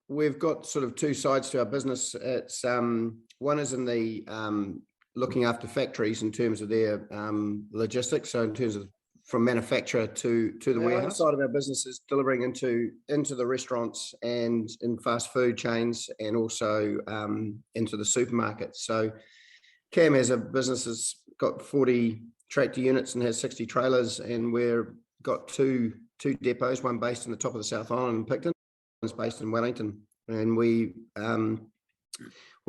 We've got sort of two sides to our business. It's one is in the looking after factories in terms of their logistics. So in terms of from manufacturer to the warehouse side of our business is delivering into the restaurants and in fast food chains and also into the supermarkets. So KAM as a business has got 40 tractor units and has 60 trailers, and we've got two depots, one based in the top of the South Island in Picton, one's based in Wellington, and we're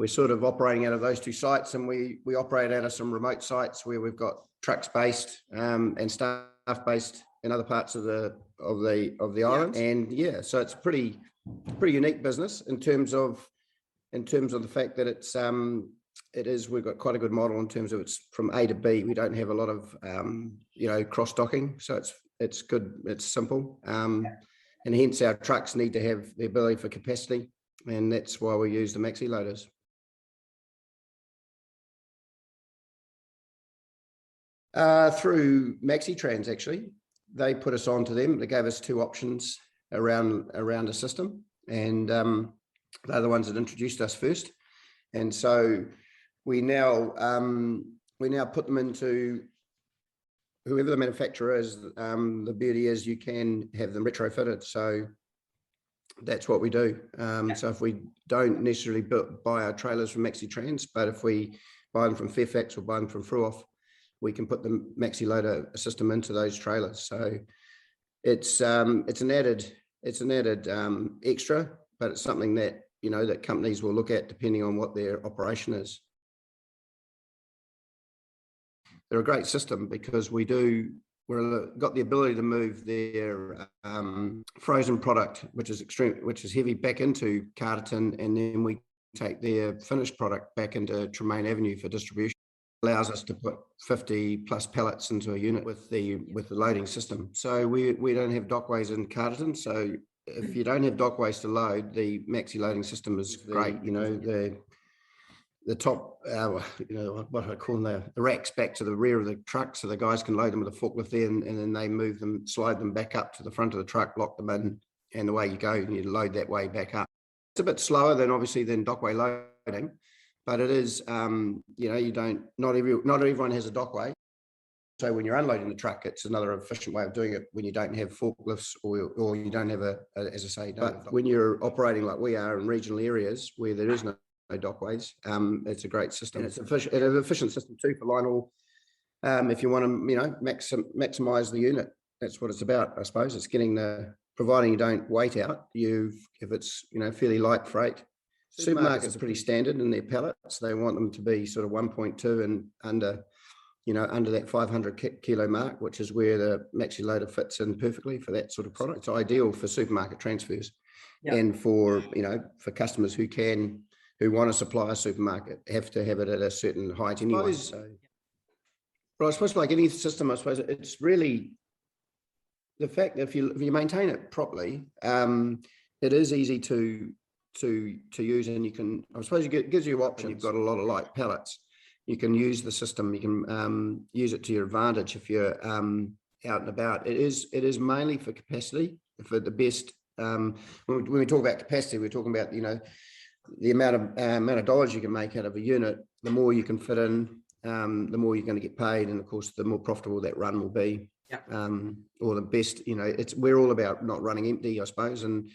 sort of operating out of those two sites, and we operate out of some remote sites where we've got trucks based and staff based in other parts of the island. And yeah, so it's a pretty unique business in terms of the fact that we've got quite a good model in terms of it's from A to B. We don't have a lot of cross docking, so it's good, it's simple, and hence our trucks need to have the ability for capacity, and that's why we use the maxi loaders. Through MaxiTrans, actually, they put us on to them. They gave us two options around a system, and they're the ones that introduced us first. And so we now put them into whoever the manufacturer is. The beauty is you can have them retrofitted. So that's what we do. So if we don't necessarily buy our trailers from MaxiTrans, but if we buy them from Fairfax or buy them from Fruoff, we can put the maxi loader system into those trailers. So it's an added extra, but it's something that that companies will look at depending on what their operation is. They're a great system because we've got the ability to move their frozen product, which is heavy, back into Carterton, and then we take their finished product back into Tremaine Avenue for distribution. Allows us to put 50 plus pallets into a unit with the loading system. So we don't have dockways in Carterton. So if you don't have dockways to load, the maxi loading system is great. The top, what I call them, the racks back to the rear of the truck, so the guys can load them with a forklift there, and then they move them, slide them back up to the front of the truck, lock them in, and away you go, and you load that way back up. It's a bit slower than dockway loading, but it is, not everyone has a dockway. So when you're unloading the truck, it's another efficient way of doing it when you don't have forklifts or you don't have as I say, but when you're operating like we are in regional areas where there is no dockways, it's a great system. And it's an efficient system too for line haul. If you want to, maximize the unit, that's what it's about, I suppose. It's providing you don't wait out. If it's fairly light freight. Supermarkets are pretty standard in their pallets. They want them to be sort of 1.2 and under that 500 kilo mark, which is where the maxi loader fits in perfectly for that sort of product. It's ideal for supermarket transfers, and for customers who want to supply a supermarket have to have it at a certain height anyway. But I suppose like any system, I suppose it's really the fact that if you maintain it properly, it is easy to use, and you can, I suppose it gives you options. You've got a lot of light pallets. You can use the system. You can use it to your advantage if you're out and about. It is mainly for capacity, for the best. When we talk about capacity, we're talking about the amount of dollars you can make out of a unit. The more you can fit in, the more you're going to get paid, and of course, the more profitable that run will be. Or the best. We're all about not running empty, I suppose, and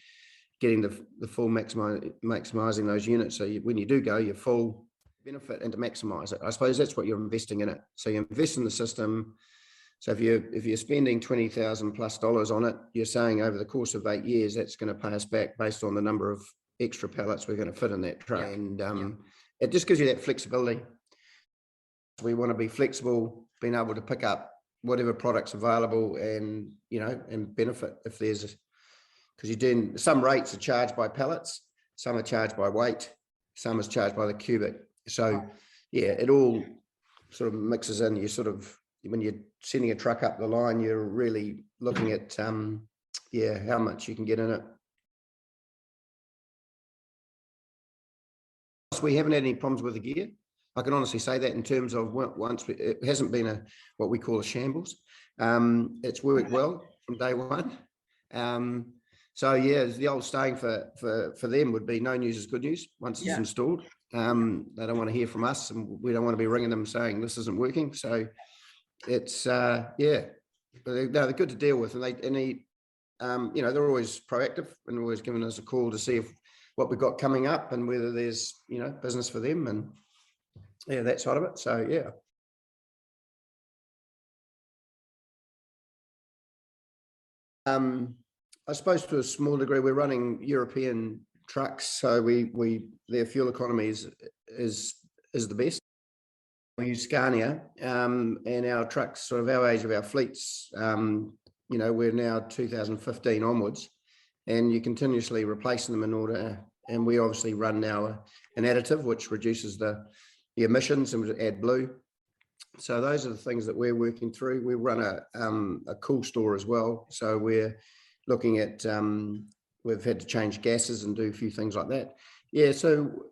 getting the full maximizing those units. So when you do go, you're full benefit, and to maximize it, I suppose that's what you're investing in it. So you invest in the system. So if you're spending $20,000+ on it, you're saying over the course of 8 years, that's going to pay us back based on the number of extra pallets we're going to fit in that truck. And it just gives you that flexibility. We want to be flexible, being able to pick up whatever product's available, and and benefit if there's because you're doing some rates are charged by pallets, some are charged by weight, some is charged by the cubic. So it all sort of mixes in. You sort of, when you're sending a truck up the line, you're really looking at how much you can get in it. So we haven't had any problems with the gear. I can honestly say that in terms of it hasn't been what we call a shambles. It's worked well from day one. So yeah, the old saying for them would be no news is good news once it's installed. They don't want to hear from us, and we don't want to be ringing them saying this isn't working. So it's but they're good to deal with, and they they're always proactive and always giving us a call to see if what we've got coming up and whether there's business for them, and that side of it. So yeah. I suppose to a small degree, we're running European trucks, so their fuel economy is the best. We use Scania, and our trucks, sort of our age of our fleets, we're now 2015 onwards, and you're continuously replacing them in order. And we obviously run now an additive which reduces the emissions and would add blue. So those are the things that we're working through. We run a cool store as well. So we're looking at, we've had to change gases and do a few things like that. Yeah, so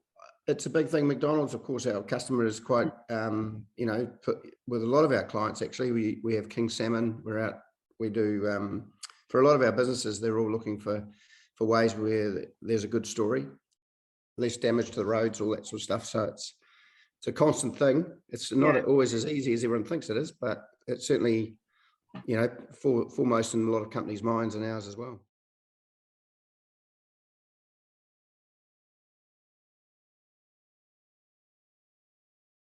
it's a big thing. McDonald's, of course, our customer is quite, with a lot of our clients, actually, we have King Salmon. We do, for a lot of our businesses, they're all looking for ways where there's a good story, less damage to the roads, all that sort of stuff. So it's a constant thing. It's not always as easy as everyone thinks it is, but it's certainly, foremost in a lot of companies' minds and ours as well.